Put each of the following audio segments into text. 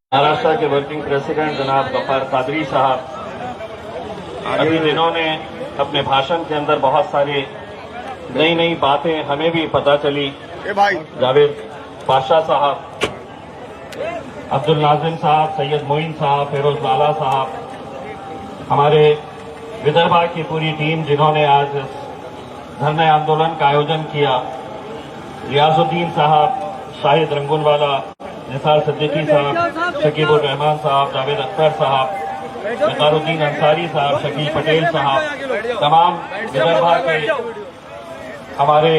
महाराष्ट्र के working president जनाब गफ्फार कादरी साहब, अभी जिन्होंने अपने भाषण के अंदर बहुत सारी नई नई बातें हमें भी पता चली, जावेद बादशाह साहब, अब्दुल नाजिम साहब, सैयद मोइन साहब, फिरोज लाला साहब, हमारे विदर्भा की पूरी टीम जिन्होंने आज धरना आंदोलन का आयोजन किया, रियाजुद्दीन साहब, शाहिद रंगूनवाला, निसार सिद्दीकी साहब, शकीबुर रहमान साहब, जावेद अख्तर साहब, वकारुद्दीन अंसारी साहब, शकील पटेल साहब, तमाम विदर्भा के हमारे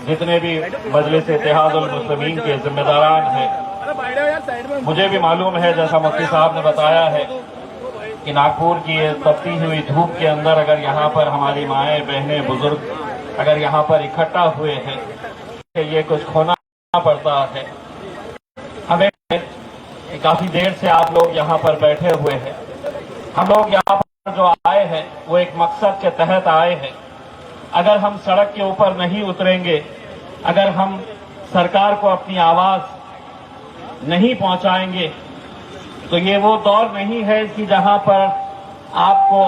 जितने भी मजलिस इत्तेहाद उल मुस्लिमीन के जिम्मेदारान हैं। मुझे भी मालूम है, जैसा मुफ्ती साहब ने बताया है, कि नागपुर की तपती हुई धूप के अंदर अगर यहाँ पर हमारी माएँ, बहनें, बुजुर्ग अगर यहाँ पर इकट्ठा हुए हैं तो ये कुछ खोना पड़ता है। हमें काफी देर से आप लोग यहाँ पर बैठे हुए हैं। हम लोग यहाँ पर जो आए हैं वो एक मकसद के तहत आए हैं। अगर हम सड़क के ऊपर नहीं उतरेंगे, अगर हम सरकार को अपनी आवाज नहीं पहुंचाएंगे, तो ये वो दौर नहीं है कि जहां पर आपको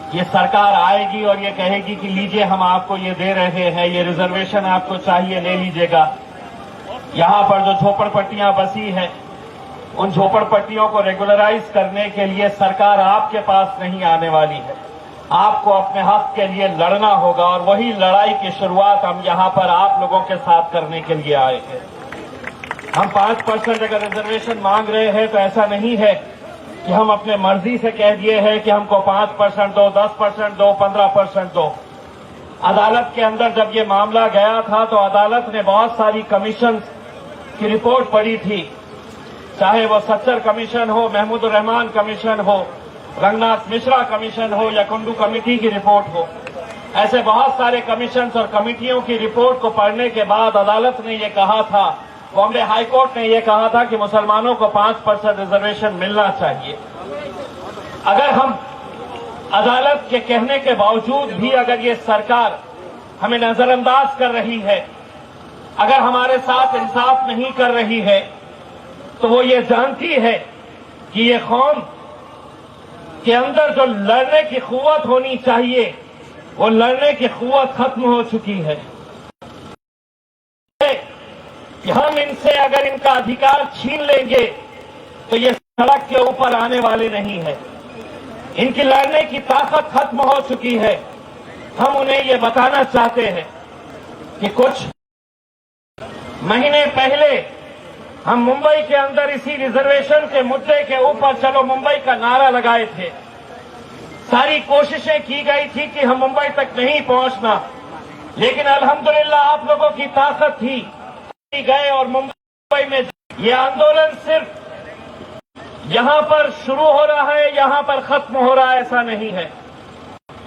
ये सरकार आएगी और ये कहेगी कि लीजिए हम आपको ये दे रहे हैं, ये रिजर्वेशन आपको चाहिए ले लीजिएगा। यहाँ पर जो झोपड़पट्टियां बसी है, उन झोपड़पट्टियों को रेगुलराइज करने के लिए सरकार आपके पास नहीं आने वाली है। आपको अपने हक के लिए लड़ना होगा और वही लड़ाई की शुरुआत हम यहाँ पर आप लोगों के साथ करने के लिए आए हैं। हम 5% अगर रिजर्वेशन मांग रहे हैं तो ऐसा नहीं है कि हम अपने मर्जी से कह दिए हैं कि हमको 5% दो, 10% दो, 15% दो। अदालत के अंदर जब ये मामला गया था तो अदालत ने बहुत सारी कमीशन की रिपोर्ट पढ़ी थी, चाहे वो सच्चर कमीशन हो, महमूद रहमान कमीशन हो, रंगनाथ मिश्रा कमीशन हो या कुंडू कमेटी की रिपोर्ट हो। ऐसे बहुत सारे कमीशन और कमेटियों की रिपोर्ट को पढ़ने के बाद अदालत ने ये कहा था, बॉम्बे हाईकोर्ट ने यह कहा था कि मुसलमानों को 5% रिजर्वेशन मिलना चाहिए। अगर हम अदालत के कहने के बावजूद भी अगर ये सरकार हमें नजरअंदाज कर रही है, अगर हमारे साथ इंसाफ नहीं कर रही है, तो वो ये जानती है कि ये कौम के अंदर जो लड़ने की कुव्वत होनी चाहिए, वो लड़ने की कुव्वत खत्म हो चुकी है। कि हम इनसे अगर इनका अधिकार छीन लेंगे तो ये सड़क के ऊपर आने वाले नहीं है। इनकी लड़ने की ताकत खत्म हो चुकी है। हम उन्हें ये बताना चाहते हैं कि कुछ महीने पहले हम मुंबई के अंदर इसी रिजर्वेशन के मुद्दे के ऊपर चलो मुंबई का नारा लगाए थे। सारी कोशिशें की गई थी कि हम मुंबई तक नहीं पहुंचना, लेकिन अल्हम्दुलिल्लाह आप लोगों की ताकत थी, गए और मुंबई में ये आंदोलन सिर्फ यहां पर शुरू हो रहा है, यहां पर खत्म हो रहा है, ऐसा नहीं है।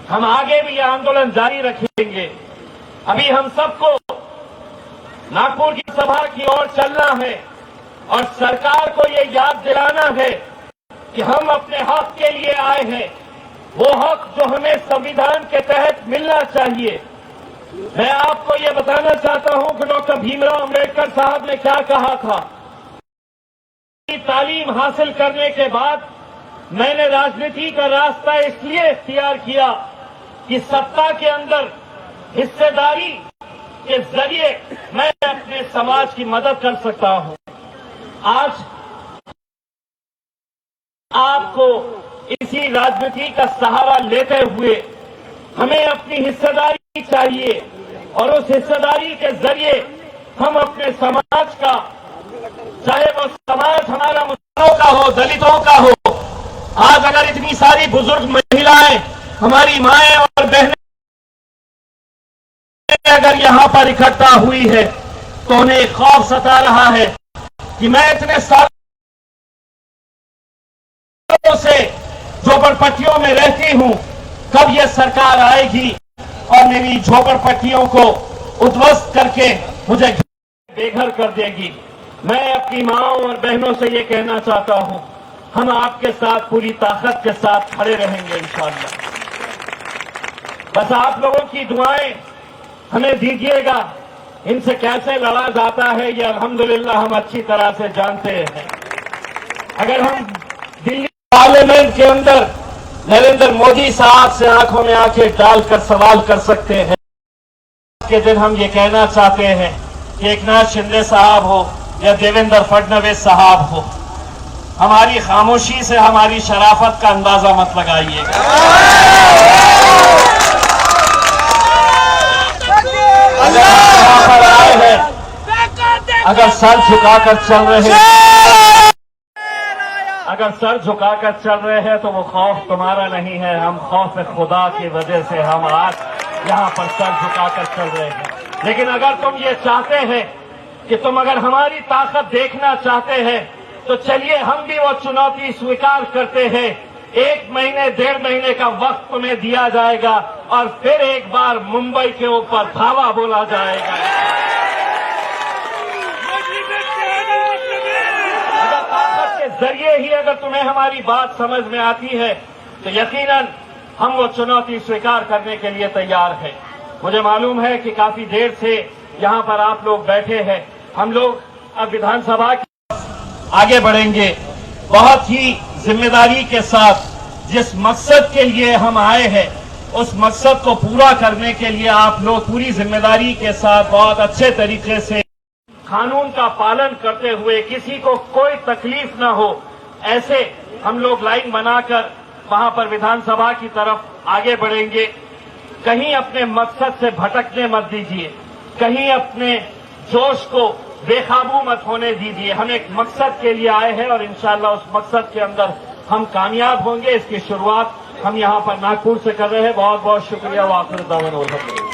हम आगे भी ये आंदोलन जारी रखेंगे। अभी हम सबको नागपुर की सभा की ओर चलना है और सरकार को ये याद दिलाना है कि हम अपने हक के लिए आए हैं, वो हक जो हमें संविधान के तहत मिलना चाहिए। मैं आपको ये बताना चाहता हूं कि डॉक्टर भीमराव अंबेडकर साहब ने क्या कहा था। तालीम हासिल करने के बाद मैंने राजनीति का रास्ता इसलिए इख्तियार किया कि सत्ता के अंदर हिस्सेदारी के जरिए मैं अपने समाज की मदद कर सकता हूं। आज आपको इसी राजनीति का सहारा लेते हुए हमें अपनी हिस्सेदारी चाहिए और उस हिस्सेदारी के जरिए हम अपने समाज का, चाहे वो समाज हमारा मुसलमानों का हो, दलितों का हो, आज अगर इतनी सारी बुजुर्ग महिलाएं, हमारी माएं और बहनें अगर यहां पर इकट्ठा हुई है तो उन्हें खौफ सता रहा है कि मैं इतने सालों से झोपड़पट्टियों में रहती हूं, कब ये सरकार आएगी और मेरी झोपड़पट्टियों को उद्ध्वस्त करके मुझे बेघर कर देगी। मैं अपनी माँओं और बहनों से ये कहना चाहता हूं, हम आपके साथ पूरी ताकत के साथ खड़े रहेंगे इंशाअल्लाह। बस आप लोगों की दुआएं हमें दीजिएगा इनसे कैसे लड़ा जाता है ये अल्हम्दुलिल्लाह हम अच्छी तरह से जानते हैं। अगर हम दिल्ली पार्लियामेंट के अंदर नरेंद्र मोदी साहब से आंखों में आंखें डालकर सवाल कर सकते हैं, के दिन हम ये कहना चाहते हैं कि एकनाथ शिंदे साहब हो या देवेंद्र फडणवीस साहब हो, हमारी खामोशी से हमारी शराफत का अंदाजा मत लगाइएगा। अगर हम यहाँ पर आए हैं, अगर सर झुकाकर चल रहे हैं, अगर सर झुकाकर चल रहे हैं तो वो खौफ तुम्हारा नहीं है, हम खौफ खुदा की वजह से हम आज यहाँ पर सर झुकाकर चल रहे हैं। लेकिन अगर तुम ये चाहते हैं कि तुम अगर हमारी ताकत देखना चाहते हैं तो चलिए हम भी वो चुनौती स्वीकार करते हैं। 1 महीने 1.5 महीने का वक्त तुम्हें दिया जाएगा और फिर एक बार मुंबई के ऊपर धावा बोला जाएगा। अगर ताकत के जरिए ही अगर तुम्हें हमारी बात समझ में आती है तो यकीनन हम वो चुनौती स्वीकार करने के लिए तैयार हैं। मुझे मालूम है कि काफी देर से यहाँ पर आप लोग बैठे हैं। हम लोग अब विधानसभा की आगे बढ़ेंगे बहुत ही जिम्मेदारी के साथ। जिस मकसद के लिए हम आए हैं उस मकसद को पूरा करने के लिए आप लोग पूरी जिम्मेदारी के साथ बहुत अच्छे तरीके से कानून का पालन करते हुए, किसी को कोई तकलीफ न हो, ऐसे हम लोग लाइन बनाकर वहां पर विधानसभा की तरफ आगे बढ़ेंगे। कहीं अपने मकसद से भटकने मत दीजिए, कहीं अपने जोश को बेकाबू मत होने दीजिए। हम एक मकसद के लिए आए हैं और इंशाअल्लाह उस मकसद के अंदर हम कामयाब होंगे। इसकी शुरुआत हम यहाँ पर नागपुर से कर रहे हैं। बहुत बहुत शुक्रिया। वाखिर दावत।